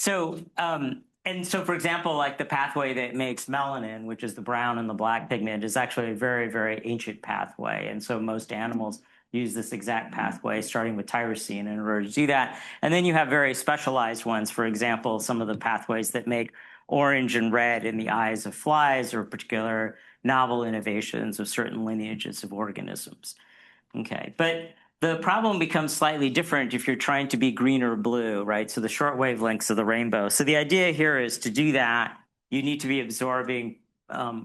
So, for example, like the pathway that makes melanin, which is the brown and the black pigment, is actually a very, very ancient pathway. And so most animals use this exact pathway, starting with tyrosine in order to do that. And then you have very specialized ones. For example, some of the pathways that make orange and red in the eyes of flies, or particular novel innovations of certain lineages of organisms. Okay, but the problem becomes slightly different if you're trying to be green or blue, right? So the short wavelengths of the rainbow. So the idea here is to do that, you need to be absorbing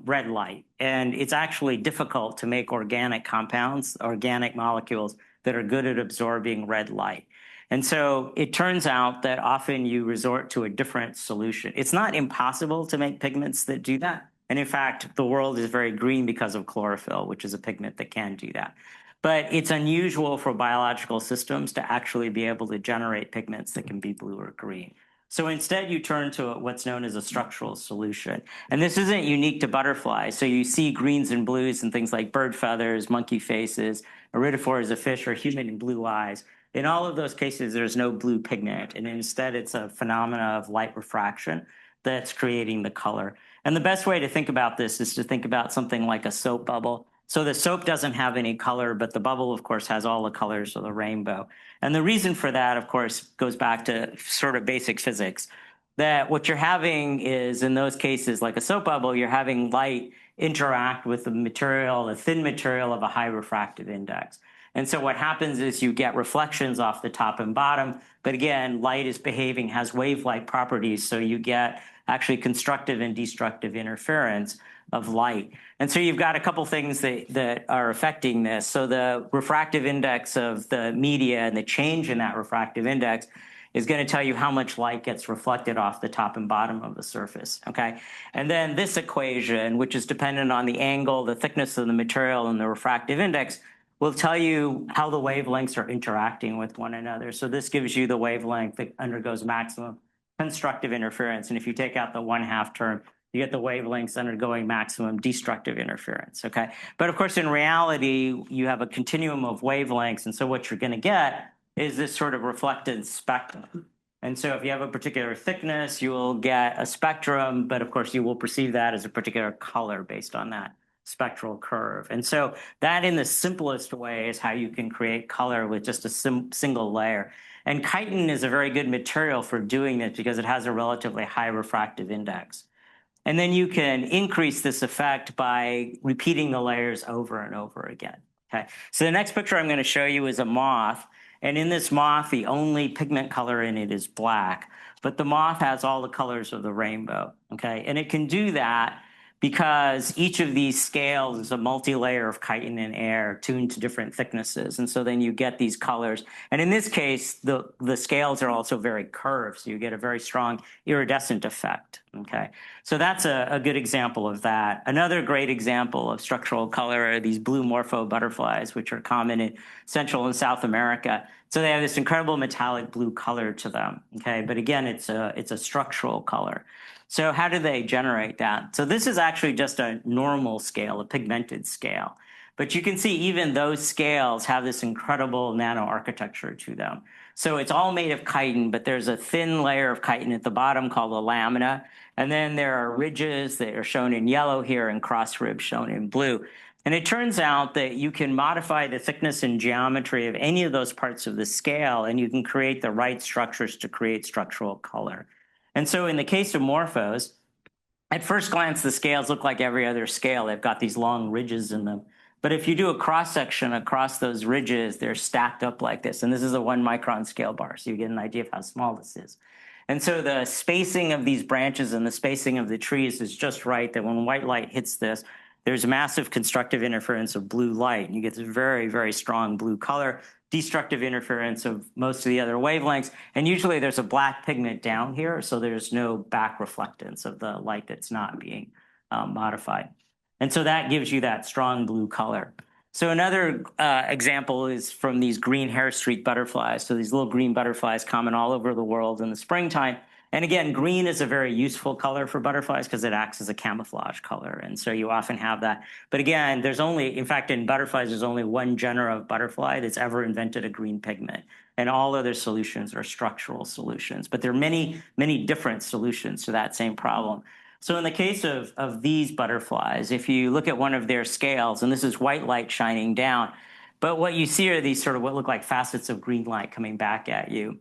red light. And it's actually difficult to make organic compounds, organic molecules that are good at absorbing red light. And so it turns out that often you resort to a different solution. It's not impossible to make pigments that do that. And in fact, the world is very green because of chlorophyll, which is a pigment that can do that. But it's unusual for biological systems to actually be able to generate pigments that can be blue or green. So instead, you turn to what's known as a structural solution. And this isn't unique to butterflies. So you see greens and blues in things like bird feathers, monkey faces, iridophores of fish, or human and blue eyes. In all of those cases, there's no blue pigment. And instead, it's a phenomena of light refraction that's creating the color. And the best way to think about this is to think about something like a soap bubble. So the soap doesn't have any color, but the bubble, of course, has all the colors of the rainbow. And the reason for that, of course, goes back to sort of basic physics, that what you're having is, in those cases, like a soap bubble, you're having light interact with the material, the thin material of a high refractive index. And so what happens is you get reflections off the top and bottom. But again, light is behaving, has wave-like properties, so you get actually constructive and destructive interference of light. And so you've got a couple things that are affecting this. So the refractive index of the media and the change in that refractive index is going to tell you how much light gets reflected off the top and bottom of the surface, okay? And then this equation, which is dependent on the angle, the thickness of the material, and the refractive index, will tell you how the wavelengths are interacting with one another. So this gives you the wavelength that undergoes maximum constructive interference. And if you take out the 1/2 term, you get the wavelengths undergoing maximum destructive interference, okay? But of course, in reality, you have a continuum of wavelengths. And so what you're going to get is this sort of reflected spectrum. And so if you have a particular thickness, you will get a spectrum, but of course, you will perceive that as a particular color based on that spectral curve. And so that, in the simplest way, is how you can create color with just a single layer. And chitin is a very good material for doing this because it has a relatively high refractive index. And then you can increase this effect by repeating the layers over and over again. Okay. So the next picture I'm going to show you is a moth. And in this moth, the only pigment color in it is black. But the moth has all the colors of the rainbow. Okay. And it can do that because each of these scales is a multi-layer of chitin and air tuned to different thicknesses. And so then you get these colors. And in this case, the scales are also very curved, so you get a very strong iridescent effect, okay? So that's a good example of that. Another great example of structural color are these blue morpho butterflies, which are common in Central and South America. So they have this incredible metallic blue color to them, okay? But again, it's a structural color. So how do they generate that? So this is actually just a normal scale, a pigmented scale. But you can see even those scales have this incredible nanoarchitecture to them. So it's all made of chitin, but there's a thin layer of chitin at the bottom called the lamina. And then there are ridges that are shown in yellow here and cross ribs shown in blue. And it turns out that you can modify the thickness and geometry of any of those parts of the scale, and you can create the right structures to create structural color. And so in the case of morphos, at first glance, the scales look like every other scale. They've got these long ridges in them. But if you do a cross-section across those ridges, they're stacked up like this. And this is a 1 micron scale bar, so you get an idea of how small this is. And so the spacing of these branches and the spacing of the trees is just right, that when white light hits this, there's massive constructive interference of blue light. And you get this very, very strong blue color, destructive interference of most of the other wavelengths. And usually there's a black pigment down here, so there's no back reflectance of the light that's not being modified. And so that gives you that strong blue color. So another example is from these green hair streak butterflies. So these little green butterflies common all over the world in the springtime. And again, green is a very useful color for butterflies because it acts as a camouflage color. And so you often have that. But again, there's only, in fact, in butterflies, there's only one genera of butterfly that's ever invented a green pigment. And all other solutions are structural solutions. But there are many, many different solutions to that same problem. So in the case of these butterflies, if you look at one of their scales, and this is white light shining down, but what you see are these sort of what look like facets of green light coming back at you.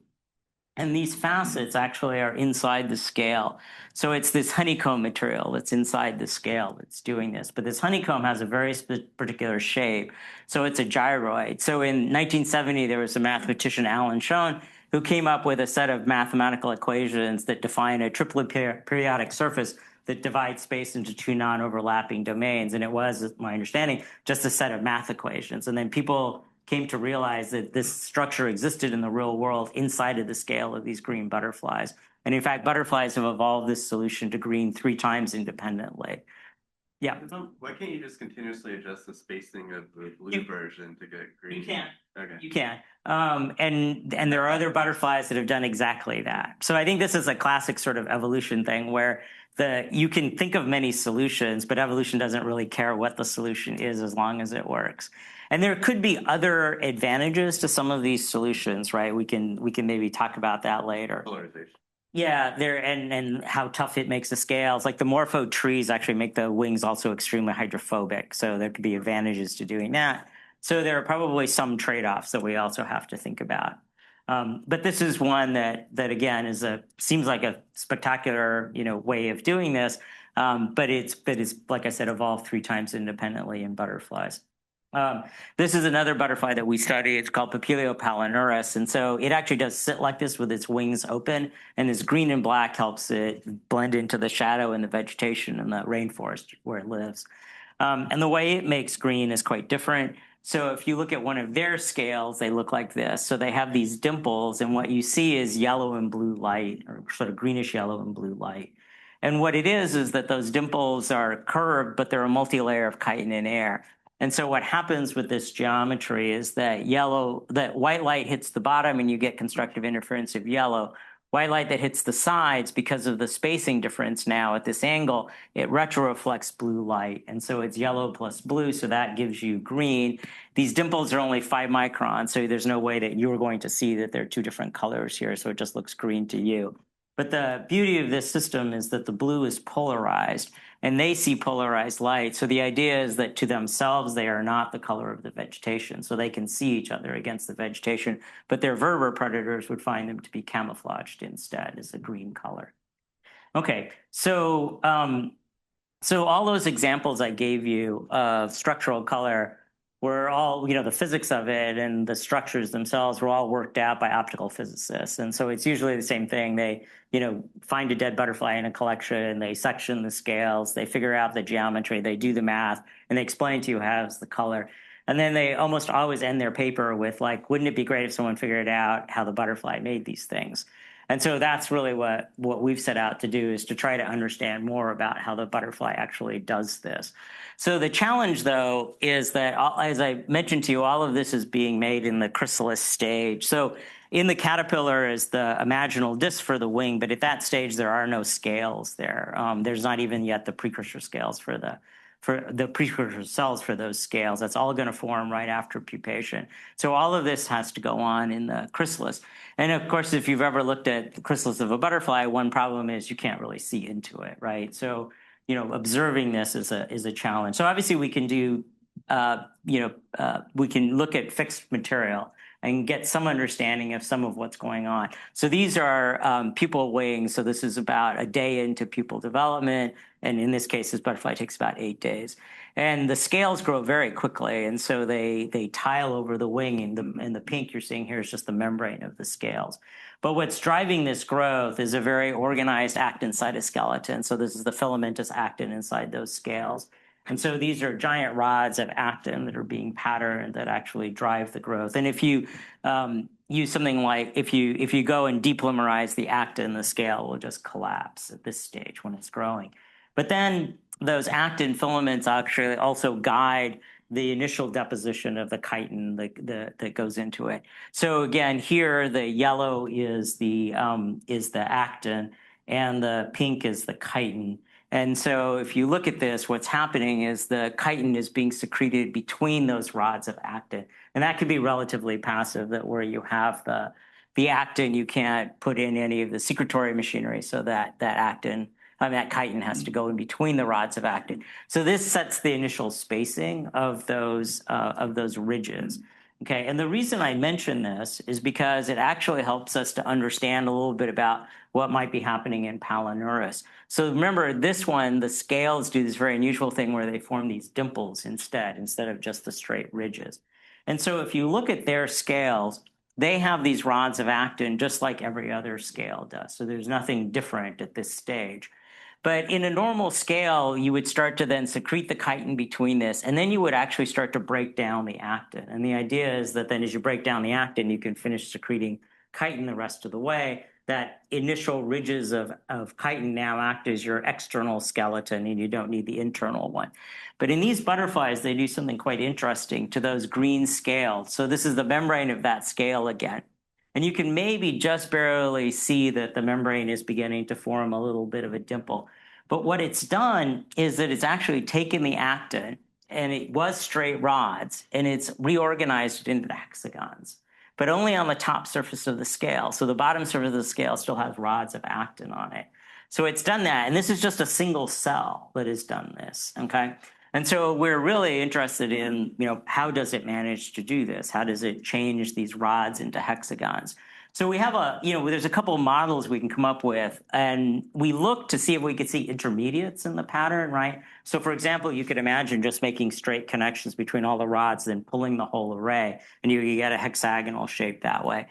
And these facets actually are inside the scale. So it's this honeycomb material that's inside the scale that's doing this. But this honeycomb has a very particular shape. So it's a gyroid. So in 1970, there was a mathematician, Alan Schoen, who came up with a set of mathematical equations that define a triplet periodic surface that divides space into two non-overlapping domains. And it was, my understanding, just a set of math equations. And then people came to realize that this structure existed in the real world inside of the scale of these green butterflies. And in fact, butterflies have evolved this solution to green 3 times independently. Yeah. Why can't you just continuously adjust the spacing of the blue version to get green? You can. Okay. You can. And there are other butterflies that have done exactly that. So I think this is a classic sort of evolution thing where you can think of many solutions, but evolution doesn't really care what the solution is as long as it works. And there could be other advantages to some of these solutions, right? We can maybe talk about that later. Polarization. Yeah, and how tough it makes the scales. Like the morpho trees actually make the wings also extremely hydrophobic. So there could be advantages to doing that. So there are probably some trade-offs that we also have to think about. But this is one that again seems like a spectacular way of doing this. But it's like I said, evolved 3 times independently in butterflies. This is another butterfly that we study. It's called Papilio palinurus. And so it actually does sit like this with its wings open. And this green and black helps it blend into the shadow and the vegetation in the rainforest where it lives. And the way it makes green is quite different. So if you look at one of their scales, they look like this. So they have these dimples, and what you see is yellow and blue light, or sort of greenish yellow and blue light. And what it is that those dimples are curved, but they're a multi-layer of chitin and air. And so what happens with this geometry is that white light hits the bottom and you get constructive interference of yellow. White light that hits the sides, because of the spacing difference now at this angle, it retroreflects blue light. And so it's yellow plus blue, so that gives you green. These dimples are only 5 microns, so there's no way that you're going to see that there are 2 different colors here, so it just looks green to you. But the beauty of this system is that the blue is polarized, and they see polarized light. So the idea is that to themselves, they are not the color of the vegetation. So they can see each other against the vegetation, but their vertebrate predators would find them to be camouflaged instead as a green color. Okay, so all those examples I gave you of structural color were all, the physics of it and the structures themselves were all worked out by optical physicists. And so it's usually the same thing. They, find a dead butterfly in a collection, they section the scales, they figure out the geometry, they do the math, and they explain to you how's the color. And then they almost always end their paper with like, wouldn't it be great if someone figured out how the butterfly made these things? And so that's really what we've set out to do, is to try to understand more about how the butterfly actually does this. So the challenge, though, is that, as I mentioned to you, all of this is being made in the chrysalis stage. So in the caterpillar is the imaginal disc for the wing, but at that stage, there are no scales there. There's not even yet the precursor scales for the precursor cells for those scales. That's all going to form right after pupation. So all of this has to go on in the chrysalis. And of course, if you've ever looked at the chrysalis of a butterfly, one problem is you can't really see into it, right? So, observing this is a challenge. So obviously we can do, we can look at fixed material and get some understanding of some of what's going on. So these are pupal wings. So this is about a day into pupal development. And in this case, this butterfly takes about 8 days. And the scales grow very quickly. And so they tile over the wing. And the pink you're seeing here is just the membrane of the scales. But what's driving this growth is a very organized actin cytoskeleton. So this is the filamentous actin inside those scales. And so these are giant rods of actin that are being patterned that actually drive the growth. And if you use something like, if you go and depolymerize the actin, the scale will just collapse at this stage when it's growing. But then those actin filaments actually also guide the initial deposition of the chitin that goes into it. So again, here the yellow is the actin. and the pink is the chitin. And so if you look at this, what's happening is the chitin is being secreted between those rods of actin. And that could be relatively passive, that where you have the actin, you can't put in any of the secretory machinery, so that that chitin has to go in between the rods of actin. So this sets the initial spacing of those ridges. Okay, and the reason I mention this is because it actually helps us to understand a little bit about what might be happening in Palinurus. So remember, this one, the scales do this very unusual thing where they form these dimples instead of just the straight ridges. And so if you look at their scales, they have these rods of actin just like every other scale does. So there's nothing different at this stage. But in a normal scale, you would start to then secrete the chitin between this, and then you would actually start to break down the actin. And the idea is that then as you break down the actin, you can finish secreting chitin the rest of the way. That initial ridges of chitin now act as your external skeleton, and you don't need the internal one. But in these butterflies, they do something quite interesting to those green scales. So this is the membrane of that scale again. And you can maybe just barely see that the membrane is beginning to form a little bit of a dimple. But what it's done is that it's actually taken the actin, and it was straight rods, and it's reorganized it into hexagons, but only on the top surface of the scale. So the bottom surface of the scale still has rods of actin on it. So it's done that, and this is just a single cell that has done this, okay? And so we're really interested in, how does it manage to do this? How does it change these rods into hexagons? So we have there's a couple of models we can come up with, and we look to see if we could see intermediates in the pattern, right? So for example, you could imagine just making straight connections between all the rods, then pulling the whole array, and you get a hexagonal shape that way.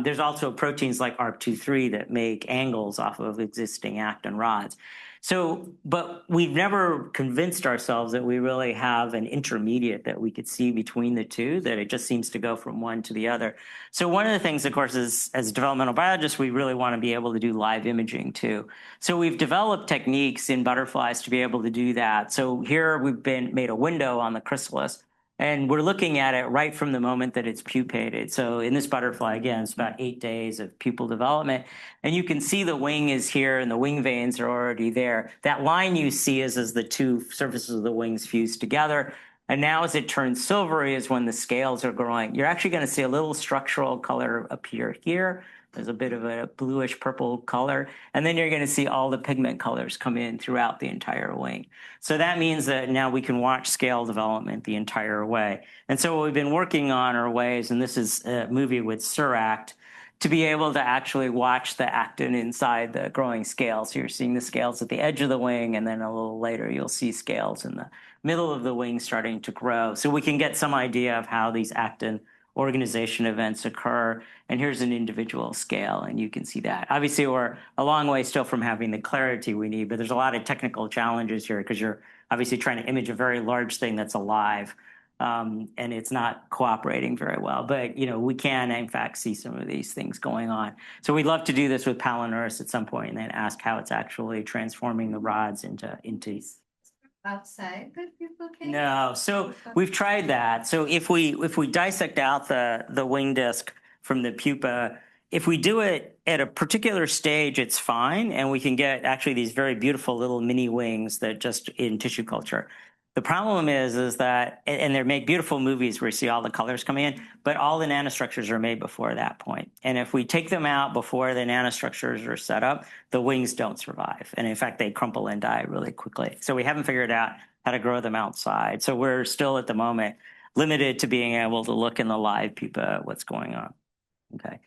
There's also proteins like ARP23 that make angles off of existing actin rods. So, but we've never convinced ourselves that we really have an intermediate that we could see between the two, that it just seems to go from one to the other. So one of the things, of course, is as developmental biologists, we really want to be able to do live imaging too. So we've developed techniques in butterflies to be able to do that. So here we've made a window on the chrysalis, and we're looking at it right from the moment that it's pupated. So in this butterfly, again, it's about 8 days of pupal development. And you can see the wing is here and the wing veins are already there. That line you see is as the two surfaces of the wings fuse together. And now as it turns silvery is when the scales are growing. You're actually going to see a little structural color appear here. There's a bit of a bluish purple color. And then you're going to see all the pigment colors come in throughout the entire wing. So that means that now we can watch scale development the entire way. And so what we've been working on are ways, and this is a movie with Suract, to be able to actually watch the actin inside the growing scales. So you're seeing the scales at the edge of the wing, and then a little later you'll see scales in the middle of the wing starting to grow. So we can get some idea of how these actin organization events occur. And here's an individual scale, and you can see that. Obviously, we're a long way still from having the clarity we need, but there's a lot of technical challenges here because you're obviously trying to image a very large thing that's alive, and it's not cooperating very well. But, we can, in fact, see some of these things going on. So we'd love to do this with Palinurus at some point and then ask how it's actually transforming the rods into outside the pupal case? No, so we've tried that. So if we dissect out the wing disc from the pupa, if we do it at a particular stage, it's fine, and we can get actually these very beautiful little mini wings that just in tissue culture. The problem is that, and they make beautiful movies where you see all the colors coming in, but all the nanostructures are made before that point. And if we take them out before the nanostructures are set up, the wings don't survive. And in fact, they crumple and die really quickly. So we haven't figured out how to grow them outside. So we're still at the moment limited to being able to look in the live pupa at what's going on. Okay.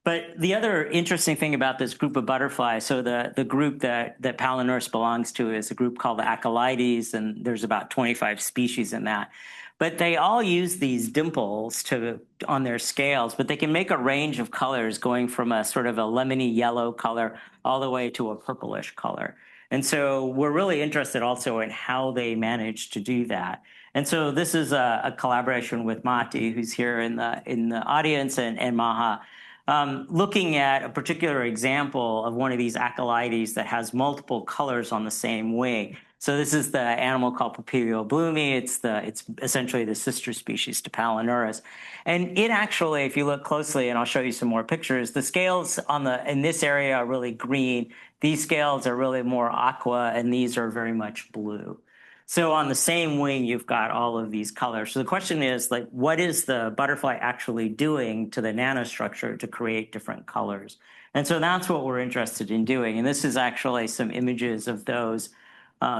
But the other interesting thing about this group of butterflies, so the group that Palinurus belongs to is a group called the Acolytes, and there's about 25 species in that. But they all use these dimples on their scales, but they can make a range of colors going from a sort of a lemony yellow color all the way to a purplish color. And so we're really interested also in how they manage to do that. And so this is a collaboration with Mati, who's here in the audience, and Maha, looking at a particular example of one of these acolytes that has multiple colors on the same wing. So this is the animal called Papilio bloomi. It's essentially the sister species to Palinurus. And it actually, if you look closely, and I'll show you some more pictures, the scales in this area are really green. These scales are really more aqua, and these are very much blue. So on the same wing, you've got all of these colors. So the question is, like, what is the butterfly actually doing to the nanostructure to create different colors? And so that's what we're interested in doing. And this is actually some images of those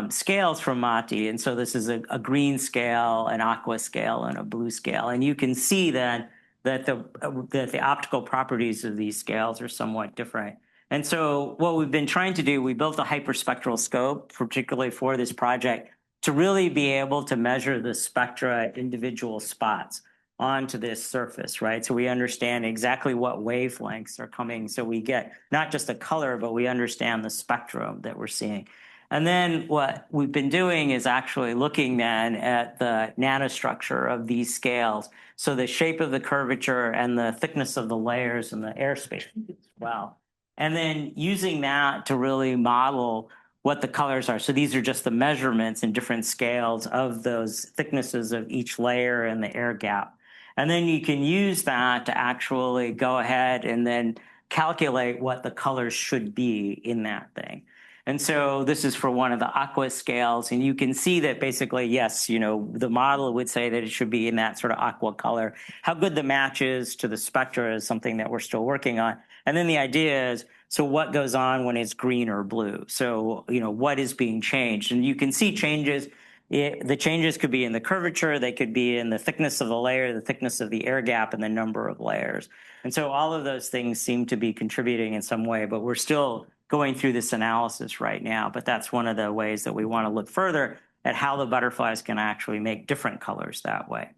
scales from Mati. And so this is a green scale, an aqua scale, and a blue scale. And you can see that the optical properties of these scales are somewhat different. And so what we've been trying to do, we built a hyperspectral scope, particularly for this project, to really be able to measure the spectra at individual spots onto this surface, right? So we understand exactly what wavelengths are coming. So we get not just a color, but we understand the spectrum that we're seeing. And then what we've been doing is actually looking then at the nanostructure of these scales. So the shape of the curvature and the thickness of the layers and the airspace as well. And then using that to really model what the colors are. So these are just the measurements in different scales of those thicknesses of each layer and the air gap. And then you can use that to actually go ahead and then calculate what the colors should be in that thing. And so this is for one of the aqua scales, and you can see that basically, yes, you know, the model would say that it should be in that sort of aqua color. How good the match is to the spectra is something that we're still working on. And then the idea is, so what goes on when it's green or blue? So, you know, what is being changed? And you can see changes. The changes could be in the curvature, they could be in the thickness of the layer, the thickness of the air gap, and the number of layers. And so all of those things seem to be contributing in some way, but we're still going through this analysis right now. But that's one of the ways that we want to look further at how the butterflies can actually make different colors that way.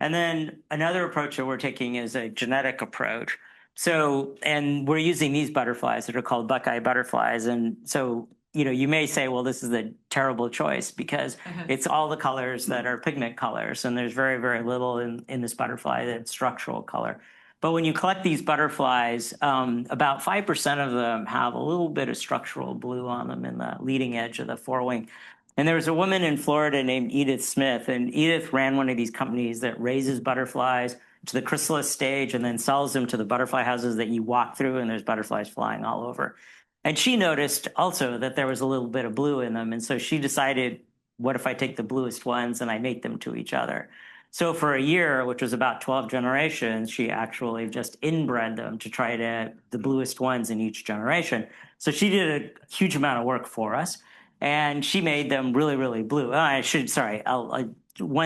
And then another approach that we're taking is a genetic approach. So, and we're using these butterflies that are called Buckeye butterflies. And so, you know, you may say, well, this is a terrible choice because it's all the colors that are pigment colors. And there's very, very little in this butterfly that's structural color. But when you collect these butterflies, about 5% of them have a little bit of structural blue on them in the leading edge of the forewing. And there was a woman in Florida named Edith Smith, and Edith ran one of these companies that raises butterflies to the chrysalis stage and then sells them to the butterfly houses that you walk through, and there's butterflies flying all over. And she noticed also that there was a little bit of blue in them. And so she decided, what if I take the bluest ones and I mate them to each other? So for a year, which was about 12 generations, she actually just inbred them to try to the bluest ones in each generation. So she did a huge amount of work for us, and she made them really, really blue. One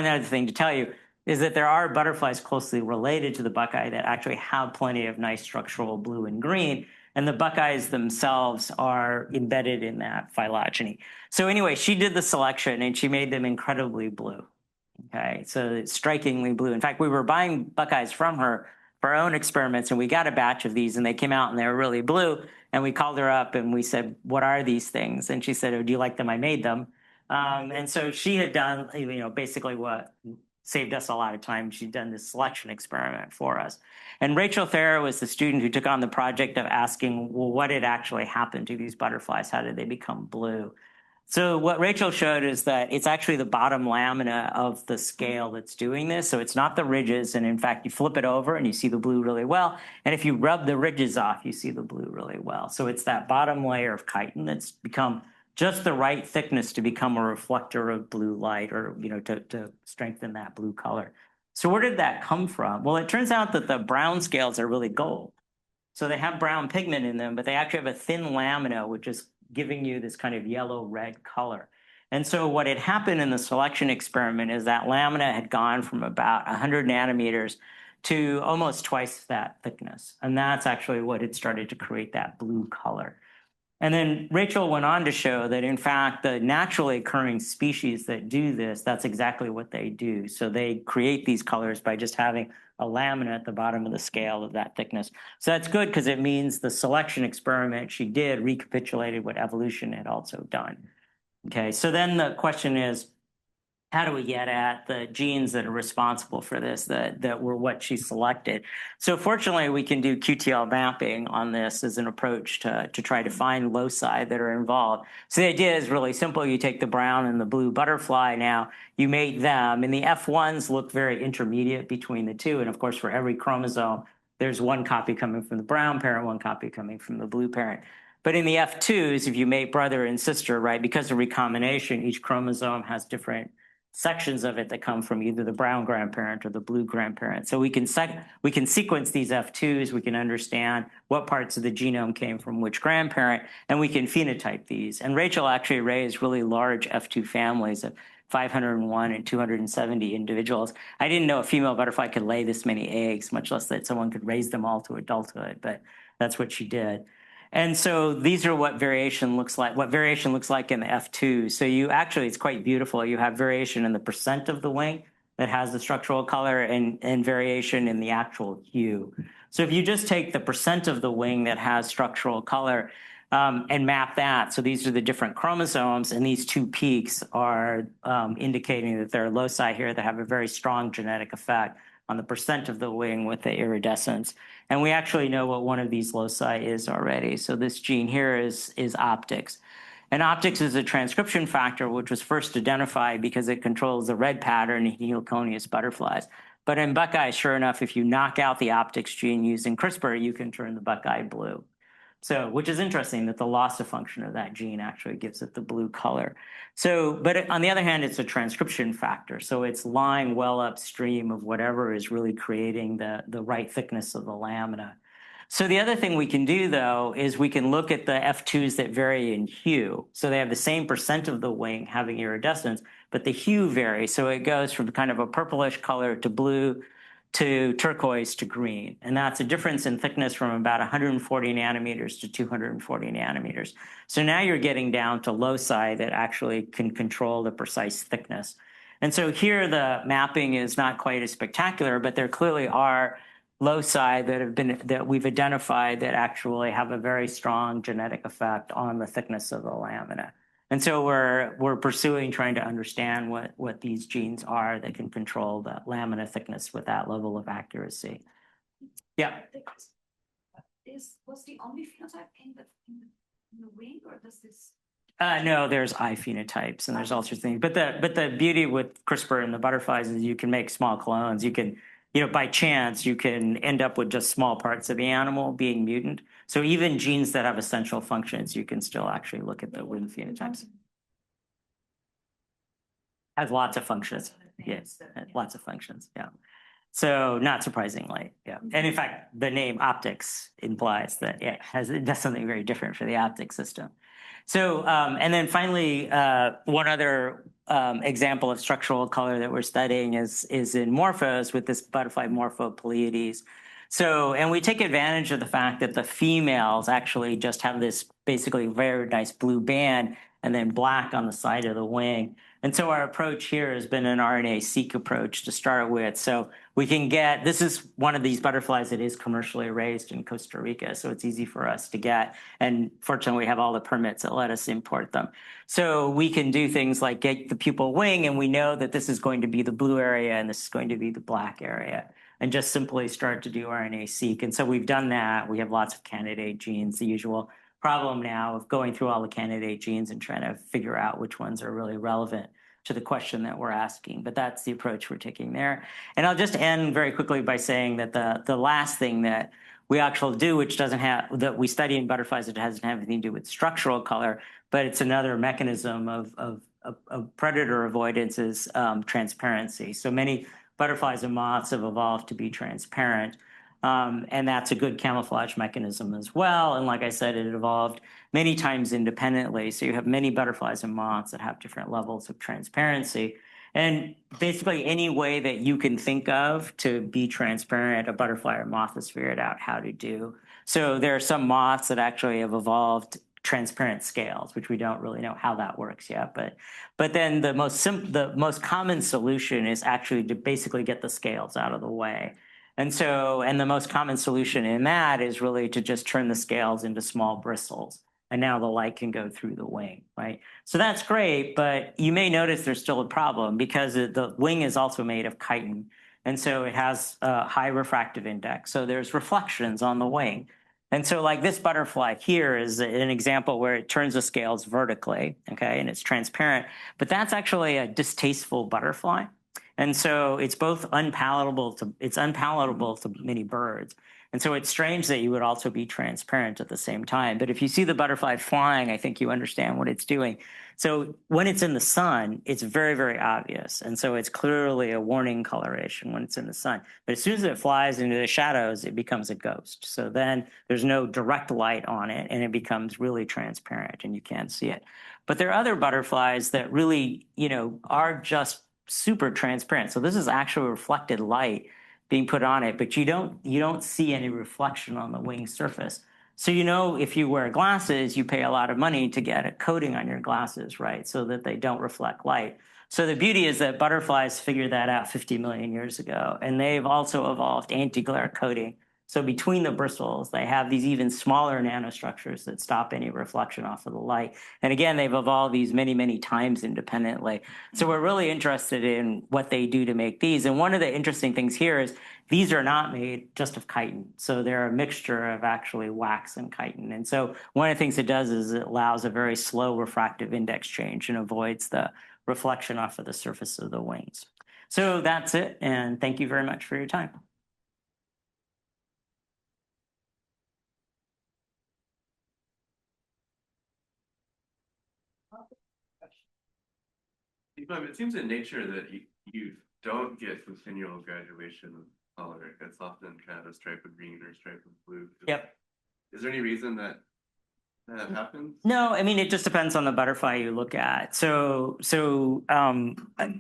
other thing to tell you is that there are butterflies closely related to the buckeye that actually have plenty of nice structural blue and green, and the buckeyes themselves are embedded in that phylogeny. So anyway, she did the selection, and she made them incredibly blue. Okay, so it's strikingly blue. In fact, we were buying buckeyes from her for our own experiments, and we got a batch of these, and they came out and they were really blue. And we called her up and we said, "What are these things?" And she said, "Oh, do you like them? I made them." And so she had done, you know, basically what saved us a lot of time. She'd done this selection experiment for us. And Rachel Thayer was the student who took on the project of asking, well, what had actually happened to these butterflies? How did they become blue? So what Rachel showed is that it's actually the bottom lamina of the scale that's doing this. So it's not the ridges. And in fact, you flip it over and you see the blue really well. And if you rub the ridges off, you see the blue really well. So it's that bottom layer of chitin that's become just the right thickness to become a reflector of blue light, or, you know, to strengthen that blue color. So where did that come from? Well, it turns out that the brown scales are really gold. So they have brown pigment in them, but they actually have a thin lamina, which is giving you this kind of yellow-red color. And so what had happened in the selection experiment is that lamina had gone from about 100 nanometers to almost twice that thickness. And that's actually what had started to create that blue color. And then Rachel went on to show that, in fact, the naturally occurring species that do this, that's exactly what they do. So they create these colors by just having a lamina at the bottom of the scale of that thickness. So that's good because it means the selection experiment she did recapitulated what evolution had also done. Okay, so then the question is, how do we get at the genes that are responsible for this, that were what she selected? So fortunately, we can do QTL mapping on this as an approach to try to find loci that are involved. So the idea is really simple. You take the brown and the blue butterfly now, you mate them, and the F1s look very intermediate between the two. And of course, for every chromosome, there's one copy coming from the brown parent, one copy coming from the blue parent. But in the F2s, if you make brother and sister, right, because of recombination, each chromosome has different sections of it that come from either the brown grandparent or the blue grandparent. So we can sequence these F2s, we can understand what parts of the genome came from which grandparent, and we can phenotype these. And Rachel actually raised really large F2 families of 501 and 270 individuals. I didn't know a female butterfly could lay this many eggs, much less that someone could raise them all to adulthood, but that's what she did. And so these are what variation looks like in the F2. So you actually, it's quite beautiful. You have variation in the percent of the wing that has the structural color and variation in the actual hue. So if you just take the percent of the wing that has structural color and map that, so these are the different chromosomes, and these two peaks are indicating that there are loci here that have a very strong genetic effect on the percent of the wing with the iridescence. And we actually know what one of these loci is already. So this gene here is optics. And optics is a transcription factor which was first identified because it controls the red pattern in heliconius butterflies. But in buckeye, sure enough, if you knock out the optics gene using CRISPR, you can turn the buckeye blue. So, which is interesting that the loss of function of that gene actually gives it the blue color. So, but on the other hand, it's a transcription factor. So it's lying well upstream of whatever is really creating the right thickness of the lamina. So the other thing we can do, though, is we can look at the F2s that vary in hue. So they have the same percent of the wing having iridescence, but the hue varies. So it goes from kind of a purplish color to blue to turquoise to green. And that's a difference in thickness from about 140 nanometers to 240 nanometers. So now you're getting down to loci that actually can control the precise thickness. And so here the mapping is not quite as spectacular, but there clearly are loci that we've identified that actually have a very strong genetic effect on the thickness of the lamina. And so we're pursuing trying to understand what these genes are that can control the lamina thickness with that level of accuracy. Yeah. Was the only phenotype in the wing, or does this? No, there's eye phenotypes and there's all sorts of things. But the beauty with CRISPR and the butterflies is you can make small clones. You can, by chance, you can end up with just small parts of the animal being mutant. So even genes that have essential functions, you can still actually look at the wing phenotypes. Has lots of functions. Yes, lots of functions. Yeah. So not surprisingly, yeah. And in fact, the name optics implies that it does something very different for the optic system. So, and then finally, one other example of structural color that we're studying is in morphos with this butterfly Morpho Pleiades. So, and we take advantage of the fact that the females actually just have this basically very nice blue band and then black on the side of the wing. And so our approach here has been an RNA-seq approach to start with. So we can get, this is one of these butterflies that is commercially raised in Costa Rica, so it's easy for us to get. And fortunately, we have all the permits that let us import them. So we can do things like get the pupal wing, and we know that this is going to be the blue area and this is going to be the black area, and just simply start to do RNA-seq. And so we've done that. We have lots of candidate genes, the usual problem now of going through all the candidate genes and trying to figure out which ones are really relevant to the question that we're asking. But that's the approach we're taking there. And I'll just end very quickly by saying that the last thing that we actually do, which doesn't have, that we study in butterflies, it doesn't have anything to do with structural color, but it's another mechanism of predator avoidance is transparency. So many butterflies and moths have evolved to be transparent. And that's a good camouflage mechanism as well. And like I said, it evolved many times independently. So you have many butterflies and moths that have different levels of transparency. And basically any way that you can think of to be transparent, a butterfly or moth has figured out how to do. So there are some moths that actually have evolved transparent scales, which we don't really know how that works yet. But then the most common solution is actually to basically get the scales out of the way. And so, and the most common solution in that is really to just turn the scales into small bristles. And now the light can go through the wing, right? So that's great, but you may notice there's still a problem because the wing is also made of chitin. And so it has a high refractive index. So there's reflections on the wing. And so like this butterfly here is an example where it turns the scales vertically, okay? And it's transparent, but that's actually a distasteful butterfly. And so it's both unpalatable to many birds. And so it's strange that you would also be transparent at the same time. But if you see the butterfly flying, I think you understand what it's doing. So when it's in the sun, it's very, very obvious. And so it's clearly a warning coloration when it's in the sun. But as soon as it flies into the shadows, it becomes a ghost. So then there's no direct light on it and it becomes really transparent and you can't see it. But there are other butterflies that really, are just super transparent. So this is actual reflected light being put on it, but you don't see any reflection on the wing surface. So if you wear glasses, you pay a lot of money to get a coating on your glasses, right? So that they don't reflect light. So the beauty is that butterflies figured that out 50 million years ago, and they've also evolved anti-glare coating. So between the bristles, they have these even smaller nanostructures that stop any reflection off of the light. And again, they've evolved these many, many times independently. So we're really interested in what they do to make these. And one of the interesting things here is these are not made just of chitin. So they're a mixture of actually wax and chitin. And so one of the things it does is it allows a very slow refractive index change and avoids the reflection off of the surface of the wings. So that's it. And thank you very much for your time. It seems in nature that you don't get continual graduation of color. It's often kind of a stripe of green or a stripe of blue. Yep. Is there any reason that happens? No, I mean, it just depends on the butterfly you look at. So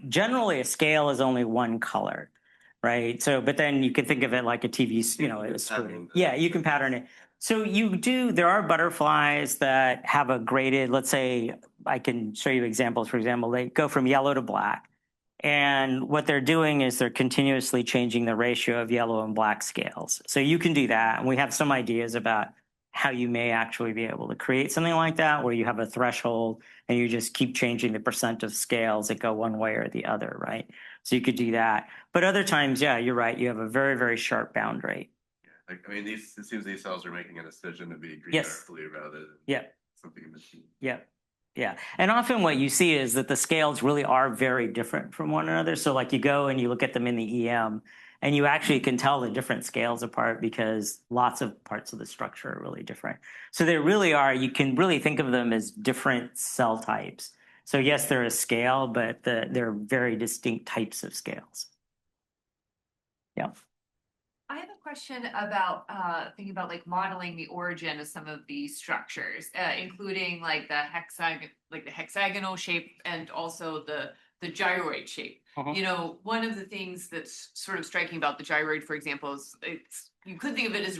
generally a scale is only one color, right? So, but then you can think of it like a TV, a screen. Yeah, you can pattern it. So there are butterflies that have a graded, let's say, I can show you examples. For example, they go from yellow to black. And what they're doing is they're continuously changing the ratio of yellow and black scales. So you can do that. And we have some ideas about how you may actually be able to create something like that, where you have a threshold and you just keep changing the percent of scales that go one way or the other, right? So you could do that. But other times, yeah, you're right. You have a very, very sharp boundary. It seems these cells are making a decision to be green or blue rather than something in the machine. Yeah. Yeah. And often what you see is that the scales really are very different from one another. So like you go and you look at them in the EM and you actually can tell the different scales apart because lots of parts of the structure are really different. So they really are, you can really think of them as different cell types. So yes, they're a scale, but they're very distinct types of scales. Yeah. I have a question about thinking about like modeling the origin of some of these structures, including like the hexagonal shape and also the gyroid shape. One of the things that's sort of striking about the gyroid, for example, is you could think of it as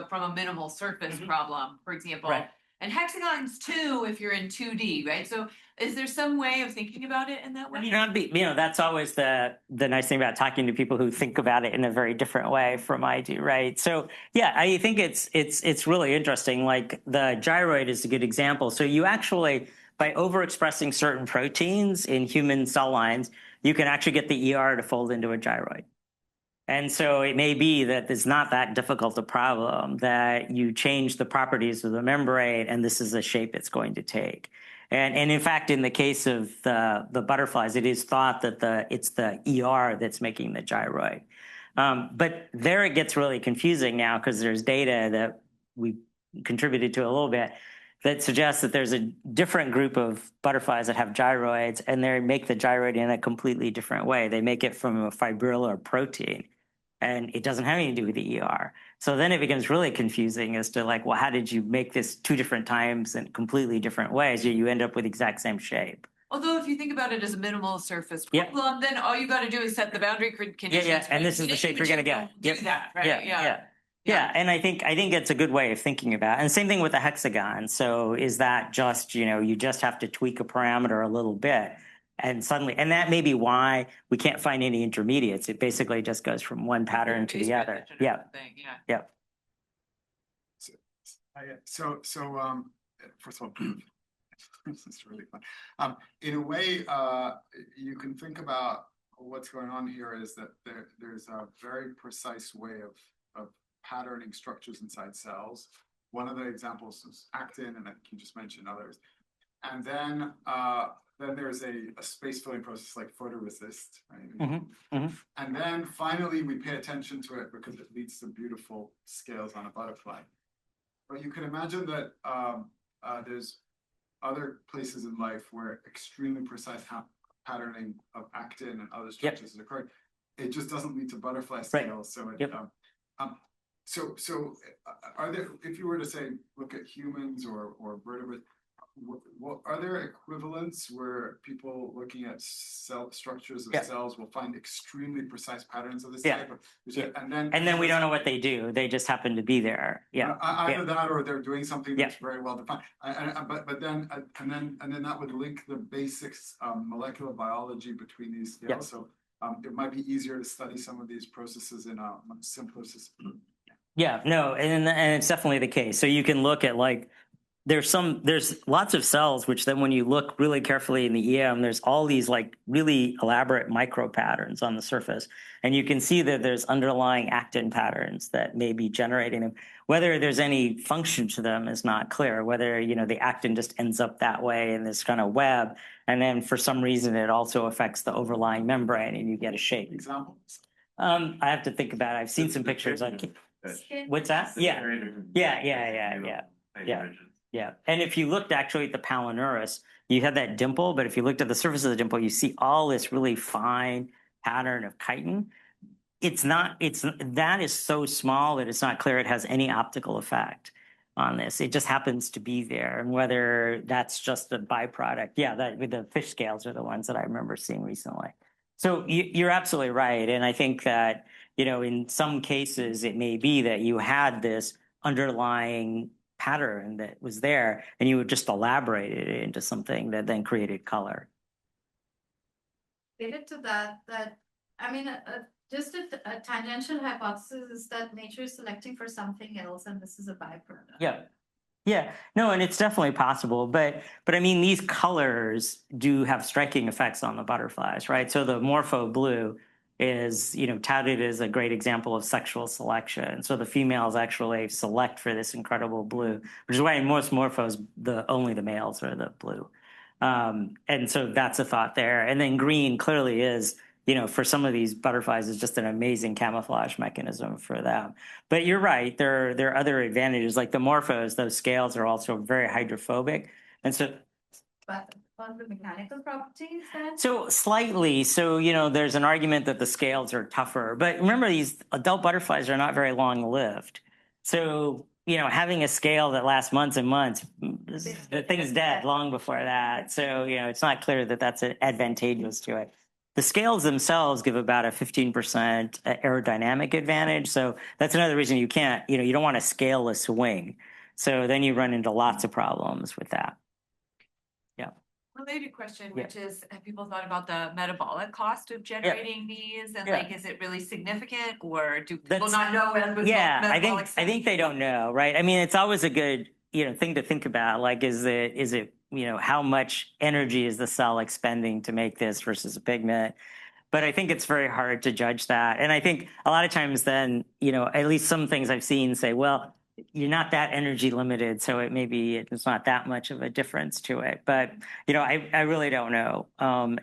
from a minimal surface problem, for example. Right. And hexagons too, if you're in 2D, right? So is there some way of thinking about it in that way? That's always the nice thing about talking to people who think about it in a very different way from I do, right? So yeah, I think it's really interesting. Like the gyroid is a good example. So you actually, by overexpressing certain proteins in human cell lines, you can actually get the ER to fold into a gyroid. And so it may be that it's not that difficult a problem, that you change the properties of the membrane and this is the shape it's going to take. And in fact, in the case of the butterflies, it is thought that it's the ER that's making the gyroid. But there it gets really confusing now because there's data that we contributed to a little bit that suggests that there's a different group of butterflies that have gyroids and they make the gyroid in a completely different way. They make it from a fibrillar protein. And it doesn't have anything to do with the ER. So then it becomes really confusing as to like, well, how did you make this two different times in completely different ways? You end up with the exact same shape. Although if you think about it as a minimal surface problem, then all you got to do is set the boundary conditions. Yeah, and this is the shape you're going to get. Do that, right? Yeah, and I think it's a good way of thinking about it. And same thing with the hexagon. So is that just, you just have to tweak a parameter a little bit. And suddenly, and that may be why we can't find any intermediates. It basically just goes from one pattern to the other. Yeah. So first of all, this is really fun. In a way, you can think about what's going on here is that there's a very precise way of patterning structures inside cells. One of the examples is actin, and I can just mention others. And then there's a space filling process like photoresist, right? And then finally we pay attention to it because it leads to beautiful scales on a butterfly. But you can imagine that there's other places in life where extremely precise patterning of actin and other structures is occurring. It just doesn't lead to butterfly scales. So it, so are there, if you were to say, look at humans or vertebrates, what are there equivalents where people looking at cell structures of cells will find extremely precise patterns of this type? And then we don't know what they do. They just happen to be there. Either that or they're doing something that's very well defined. But then that would link the basics molecular biology between these scales. So it might be easier to study some of these processes in a much simpler system. And it's definitely the case. So you can look at like there's lots of cells which then when you look really carefully in the EM, there's all these like really elaborate micro patterns on the surface. And you can see that there's underlying actin patterns that may be generating them. Whether there's any function to them is not clear, whether, the actin just ends up that way in this kind of web. And then for some reason, it also affects the overlying membrane and you get a shape. Examples? I have to think about it. I've seen some pictures. What's that? Yeah. And if you looked actually at the palinurus, you had that dimple, but if you looked at the surface of the dimple, you see all this really fine pattern of chitin. That is so small that it's not clear it has any optical effect on this. It just happens to be there. And whether that's just a byproduct. With the fish scales are the ones that I remember seeing recently. So you're absolutely right. And I think that, in some cases, it may be that you had this underlying pattern that was there and you would just elaborate it into something that then created color. Related to that, I mean, just a tangential hypothesis is that nature is selecting for something else and this is a byproduct. No, and it's definitely possible, but I mean, these colors do have striking effects on the butterflies, right? So the morpho blue is, touted as a great example of sexual selection. So the females actually select for this incredible blue, which is why in most morphos, only the males are the blue. And so that's a thought there. And then green clearly is, for some of these butterflies, is just an amazing camouflage mechanism for them. But you're right, there are other advantages, like the morphos, those scales are also very hydrophobic. And so But on the mechanical properties then? So slightly. So, there's an argument that the scales are tougher. But remember, these adult butterflies are not very long lived. So, having a scale that lasts months and months, the thing's dead long before that. So, it's not clear that that's advantageous to it. The scales themselves give about a 15% aerodynamic advantage. So that's another reason you can't, you don't want a scaleless wing. So then you run into lots of problems with that. Related question, which is, have people thought about the metabolic cost of generating these, and like, is it really significant, or do people not know? I think they don't know, right? I mean, it's always a good thing to think about. Like, is it how much energy is the cell expending to make this versus a pigment? But I think it's very hard to judge that, and I think a lot of times then at least some things I've seen say, well, you're not that energy limited, so it's not that much of a difference to it. But I really don't know.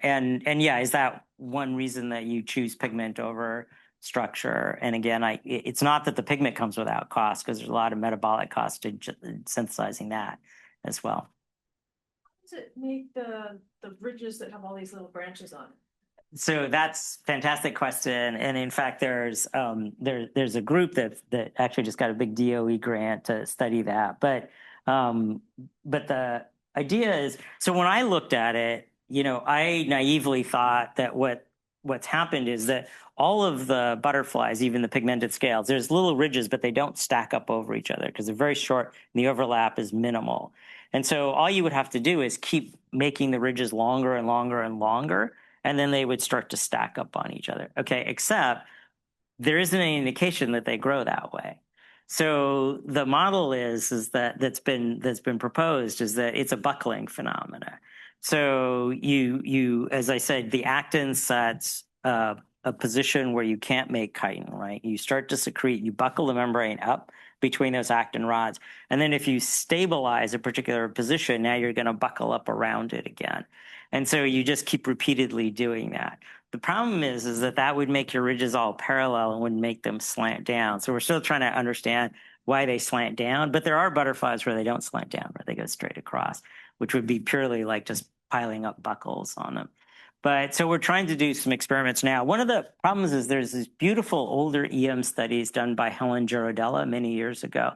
Is that one reason that you choose pigment over structure? And again, it's not that the pigment comes without cost, because there's a lot of metabolic cost to synthesizing that as well. How does it make the ridges that have all these little branches on it? So that's a fantastic question, and in fact, there's a group that actually just got a big DOE grant to study that. But the idea is, so when I looked at it, I naively thought that what's happened is that all of the butterflies, even the pigmented scales, there's little ridges, but they don't stack up over each other because they're very short and the overlap is minimal. And so all you would have to do is keep making the ridges longer and longer and longer, and then they would start to stack up on each other. Okay, except there isn't any indication that they grow that way. So the model is that's been proposed is that it's a buckling phenomena. So you as I said, the actin sets a position where you can't make chitin, right? You start to secrete, you buckle the membrane up, between those actin rods. And then if you stabilize a particular position, now you're going to buckle up around it again. And so you just keep repeatedly doing that. The problem is that that would make your ridges all parallel and wouldn't make them slant down. So we're still trying to understand why they slant down, but there are butterflies where they don't slant down, where they go straight across, which would be purely like just piling up buckles on them. But so we're trying to do some experiments now. One of the problems is there's these beautiful older EM studies done by Helen Girodella many years ago.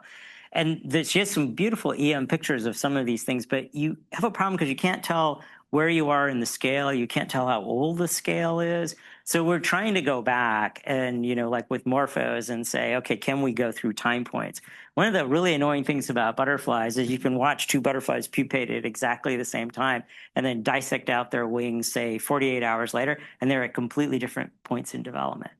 And she has some beautiful EM pictures of some of these things, but you have a problem because you can't tell where you are in the scale. You can't tell how old the scale is. So we're trying to go back and, like with morphos and say, okay, can we go through time points? One of the really annoying things about butterflies is you can watch two butterflies pupate at exactly the same time and then dissect out their wings, say 48 hours later, and they're at completely different points in development.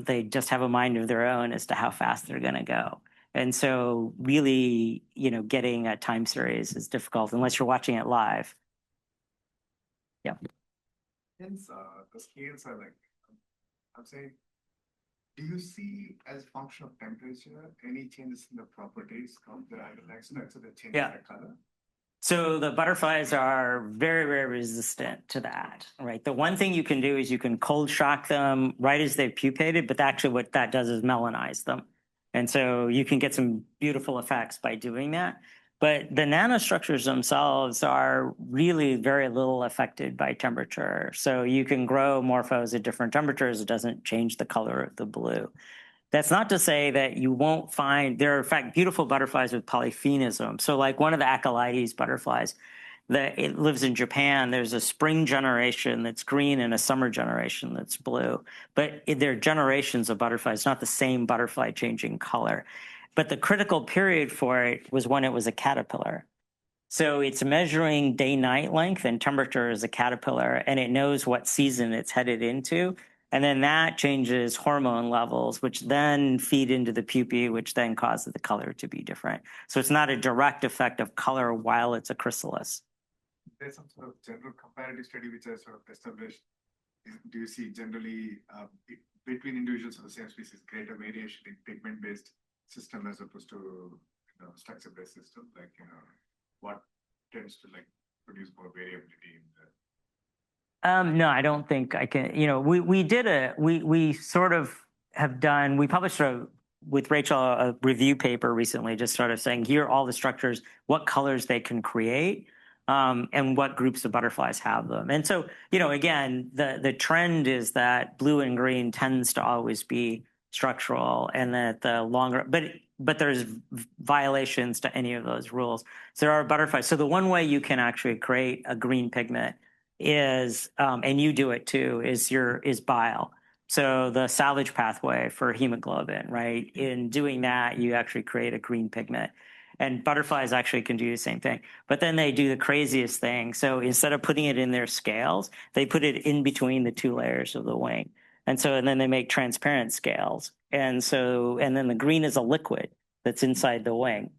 They just have a mind of their own as to how fast they're going to go. And so really, getting a time series is difficult unless you're watching it live. Yeah. Hence, the scales are like, I'm saying, do you see as function of temperature any changes in the properties of the iodine? So the change in the color? So the butterflies are very, very resistant to that, right? The one thing you can do is you can cold shock them right as they've pupated, but actually what that does is melanize them. And so you can get some beautiful effects by doing that. But the nanostructures themselves are really very little affected by temperature. So you can grow morphos at different temperatures. It doesn't change the color of the blue. That's not to say that you won't find, there are in fact beautiful butterflies with polyphenism. So like one of the Acolytes butterflies, it lives in Japan. There's a spring generation that's green and a summer generation that's blue. But they're generations of butterflies, not the same butterfly changing color. But the critical period for it was when it was a caterpillar. So it's measuring day-night length and temperature as a caterpillar, and it knows what season it's headed into. And then that changes hormone levels, which then feed into the pupae, which then causes the color to be different. So it's not a direct effect of color while it's a chrysalis. There's some sort of general comparative study which has sort of established. Do you see generally between individuals of the same species greater variation in pigment-based system as opposed to structure-based system? Like what tends to like produce more variability in the? No, I don't think I can. We sort of have done. We published with Rachel a review paper recently, just sort of saying here are all the structures, what colors they can create. And what groups of butterflies have them. And so, again, the trend is that blue and green tends to always be structural, and that the longer, but there's violations to any of those rules. So there are butterflies. So the one way you can actually create a green pigment is, and you do it too, is bile. So the salvage pathway for hemoglobin, right? In doing that, you actually create a green pigment. And butterflies actually can do the same thing. But then they do the craziest thing. So instead of putting it in their scales, they put it in between the two layers of the wing. And then they make transparent scales. And then the green is a liquid that's inside the wing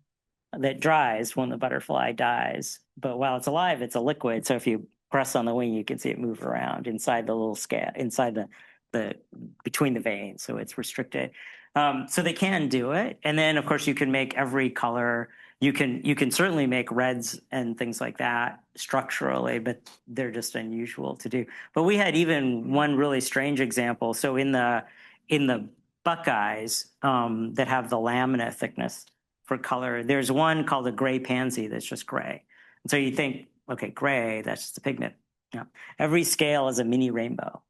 that dries when the butterfly dies. But while it's alive, it's a liquid. So if you press on the wing, you can see it move around inside the little scale, inside the between the veins. So it's restricted. So they can do it. And then, of course, you can make every color. You can certainly make reds and things like that structurally, but they're just unusual to do. But we had even one really strange example. So in the buckeyes that have the lamina thickness for color, there's one called a gray pansy that's just gray. And so you think, okay, gray, that's just a pigment. No. Every scale is a mini rainbow.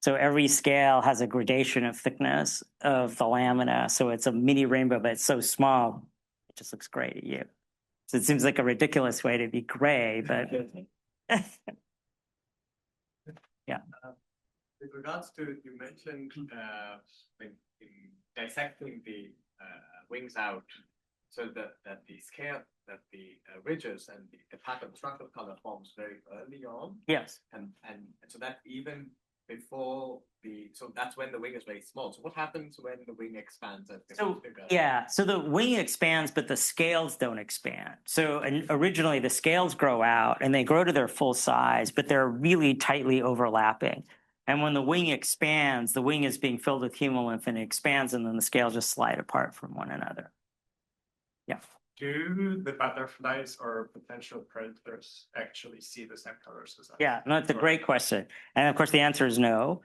So every scale has a gradation of thickness of the lamina. So it's a mini rainbow, but it's so small, it just looks gray to you. So it seems like a ridiculous way to be gray, but yeah. With regards to, you mentioned in dissecting the wings out, so that the scale, that the ridges and the pattern structural color forms very early on. Yes. And so that even before so that's when the wing is very small. So what happens when the wing expands as it gets bigger? Yeah, so the wing expands, but the scales don't expand. So originally the scales grow out and they grow to their full size, but they're really tightly overlapping. And when the wing expands, the wing is being filled with hemolymph and it expands, and then the scales just slide apart from one another. Yeah. Do the butterflies or potential predators actually see the same colors as us? Yeah, no, it's a great question. And of course, the answer is no.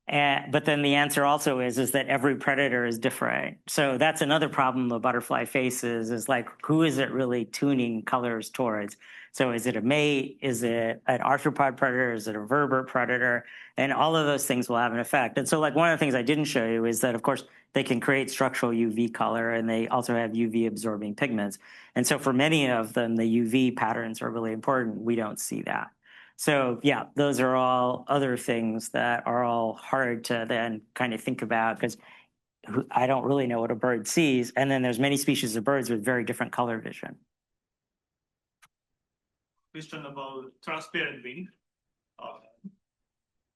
But then the answer also is that every predator is different. So that's another problem the butterfly faces is like, who is it really tuning colors towards? So is it a mate? Is it an arthropod predator? Is it a vertebrate predator? And all of those things will have an effect. And so like one of the things I didn't show you is that, of course, they can create structural UV color and they also have UV absorbing pigments. And so for many of them, the UV patterns are really important. We don't see that. So yeah, those are all other things that are all hard to then kind of think about because I don't really know what a bird sees. And then there's many species of birds with very different color vision. Question about transparent wing.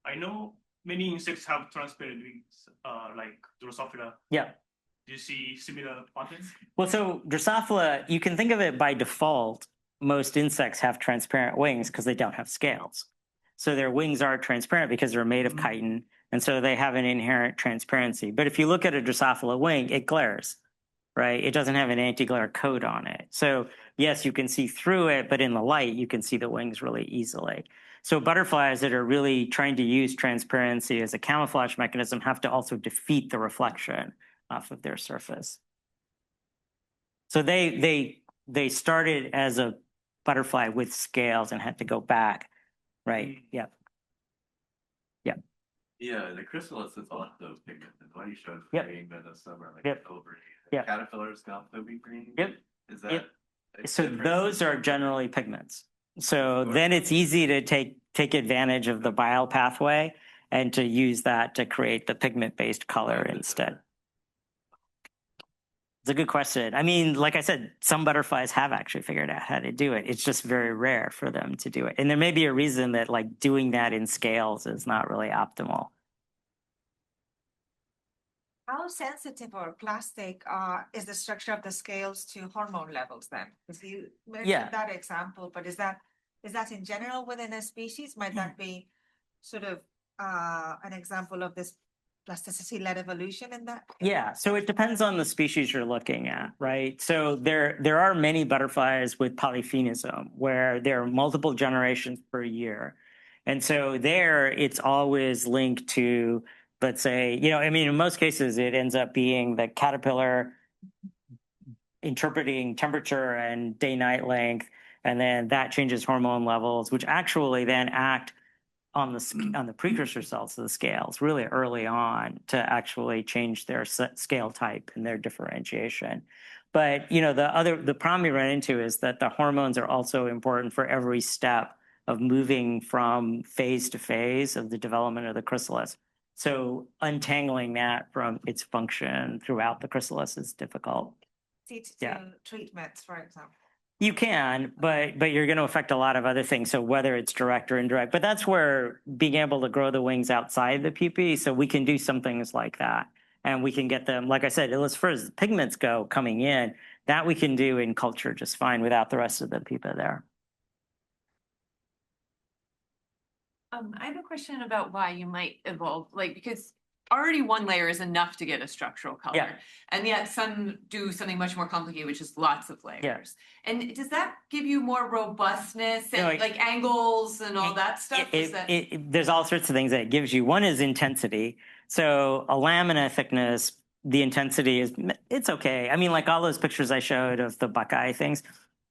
I know many insects have transparent wings, like Drosophila. Yeah. Do you see similar patterns? Well, so Drosophila, you can think of it by default. Most insects have transparent wings because they don't have scales. So their wings are transparent because they're made of chitin, and so they have an inherent transparency. But if you look at a Drosophila wing, it glares, right? It doesn't have an anti-glare coat on it. So yes, you can see through it, but in the light, you can see the wings really easily. So butterflies that are really trying to use transparency as a camouflage mechanism have to also defeat the reflection off of their surface. So they started as a butterfly with scales and had to go back, right? Yeah. Yeah. Yeah, the chrysalis is also pigmented. Why you showed Yep. green in the summer, like Yep. over Yep. caterpillars can also be green. Yep. Is that Yep. a So difference? those are generally pigments. So Sure. then it's easy to take advantage of the bile pathway and to use that to create the pigment-based color instead. It's a good question. I mean, like I said, some butterflies have actually figured out how to do it. It's just very rare for them to do it. And there may be a reason that like doing that in scales is not really optimal. How sensitive or plastic is the structure of the scales to hormone levels then? Because you mentioned that example, but is that in general within a species? Might that be sort of an example of this plasticity-led evolution in that? Yeah, so it depends on the species you're looking at, right? So there are many butterflies with polyphenism where there are multiple generations per year. And so there it's always linked to, let's say, I mean, in most cases, it ends up being the caterpillar interpreting temperature and day-night length, and then that changes hormone levels, which actually then act on the precursor cells of the scales really early on to actually change their scale type and their differentiation. But the problem you run into is that the hormones are also important for every step of moving from phase to phase of the development of the chrysalis. So untangling that from its function throughout the chrysalis is difficult. Treatments, for example. You can, but you're going to affect a lot of other things. So whether it's direct or indirect, but that's where being able to grow the wings outside the pupae, so we can do some things like that, and we can get them, like I said, as far as the pigments go coming in, that we can do in culture just fine without the rest of the pupa there. I have a question about why you might evolve, like, because already one layer is enough to get a structural color. Yeah. And yet some do something much more complicated, which is lots of layers. Yeah. And does that give you more robustness and No, like angles and all that stuff? There's all sorts of things that it gives you. One is intensity. So a lamina thickness, the intensity it's okay. I mean, like all those pictures I showed of the Buckeye things,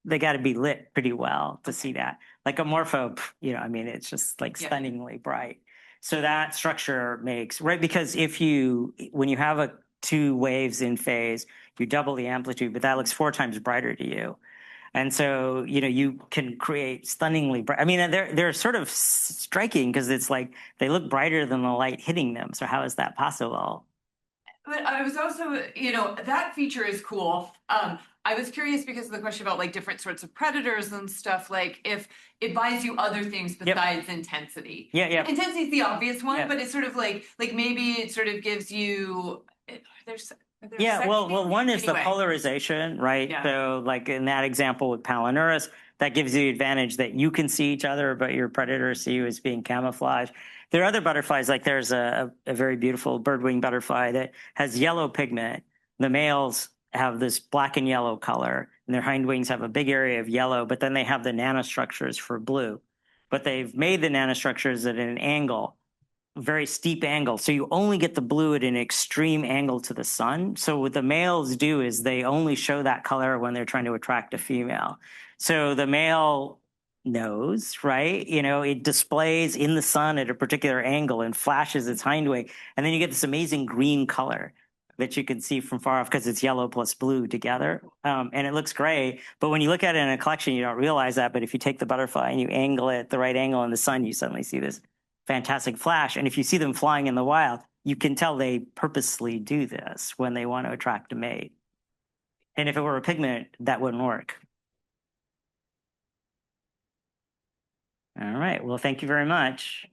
they got to be lit pretty well to see that. Like a morpho, I mean, it's just like stunningly bright. So that structure makes, right, because when you have two waves in phase, you double the amplitude, but that looks 4 times brighter to you. And so, you can create stunningly bright. I mean, they're sort of striking because it's like they look brighter than the light hitting them. So how is that possible? But I was also, that feature is cool. I was curious because of the question about like different sorts of predators and stuff, like if it buys you other things besides intensity. Yeah. Intensity is the obvious one, but it's sort of like maybe it sort of gives you, well, one is the polarization, right? Yeah. So like in that example with Palinurus, that gives you the advantage that you can see each other, but your predators see you as being camouflaged. There are other butterflies, like there's a very beautiful birdwing butterfly that has yellow pigment. The males have this black and yellow color, and their hind wings have a big area of yellow, but then they have the nanostructures for blue. But they've made the nanostructures at an angle, very steep angle. So you only get the blue at an extreme angle to the sun. So what the males do is they only show that color when they're trying to attract a female. So the male knows, right? You know, it displays in the sun at a particular angle and flashes its hind wing. And then you get this amazing green color that you can see from far off because it's yellow plus blue together. And it looks great. But when you look at it in a collection, you don't realize that. But if you take the butterfly and you angle it at the right angle in the sun, you suddenly see this fantastic flash. And if you see them flying in the wild, you can tell they purposely do this when they want to attract a mate. And if it were a pigment, that wouldn't work. All right. Well, thank you very much.